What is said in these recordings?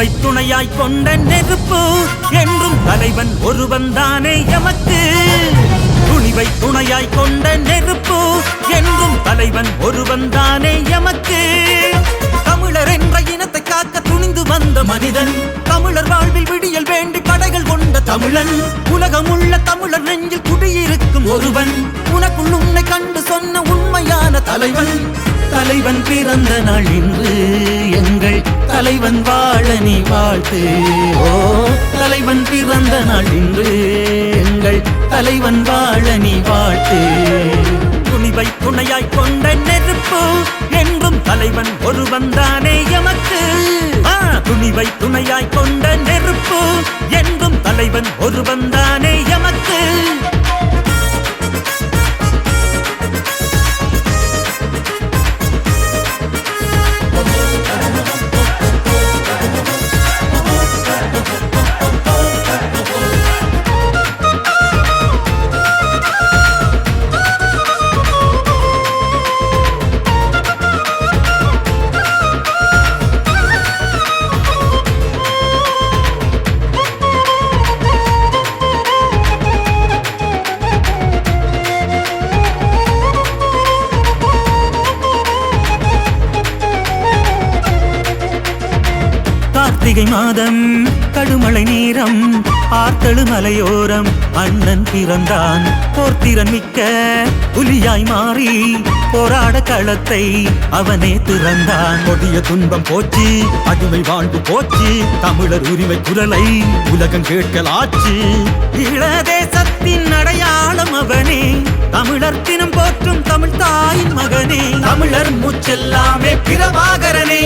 துணிவை துணையாய் கொண்ட நெருப்பு என்றும் தலைவன் ஒருவன் தானே எமக்கு. துணிவை துணையாய் கொண்ட நெருப்பு என்றும் தலைவன் ஒருவன் தானே எமக்கு. தமிழர் என்ற இனத்தை காக்க துணிந்து வந்த மனிதன், தமிழர் வாழ்வில் விடியல் வேண்டி படைகள் கொண்ட தமிழன், உலகமுள்ள தமிழர் நெஞ்சில் குடியிருக்கும் ஒருவன், உனக்குள் உன்னை கண்டு சொன்ன உண்மையான தலைவன். தலைவன் பிறந்த நாள் இன்று, எங்கள் தலைவன் வாழ நீ வாழ்த்து. ஓ தலைவன் பிறந்த நாள் இன்று, எங்கள் தலைவன் வாழ நீ வாழ்த்து. துணிவை துணையாய் கொண்ட நெருப்பு என்றும் தலைவன் ஒருவன் தானே எமக்கு. துணிவை துணையாய் கொண்ட நெருப்பு என்றும் தலைவன் ஒருவன் தானே எமக்கு. கார்த்திகை மாதம் கடுமழை நேரம், ஆர்த்தழு மலையோரம் அண்ணன் பிறந்தான். போர்த்திறன் மிக்க புலியாய் மாறி போராட களத்தை அவனே திறந்தான். கொடிய துன்பம் போச்சு, அடிமை வாழ்வு போச்சு, தமிழர் உரிமை குரலை உலகம் கேட்கலாச்சு. ஈழதேசத்தின் அடையாளம் அவனே, தமிழர் தினம் போற்றும் தமிழ் தாயின் மகனே. தமிழர் மூச்செல்லாமே பிரபாகரனே,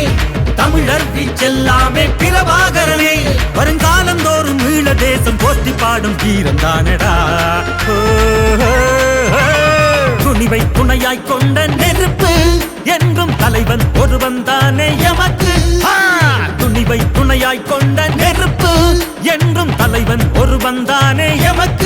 தமிழர் வீச்செல்லாமே பிரபாகரனே. வருங்காலந்தோறும் ஈழ தேசம் போற்றி பாடும் வீரன் தானடா. துணிவை துணையாய் கொண்ட நெருப்பு என்றும் தலைவன் ஒருவன் தானே எமக்கு. துணிவை துணையாய் கொண்ட நெருப்பு என்றும் தலைவன் ஒருவன் தானே எமக்கு.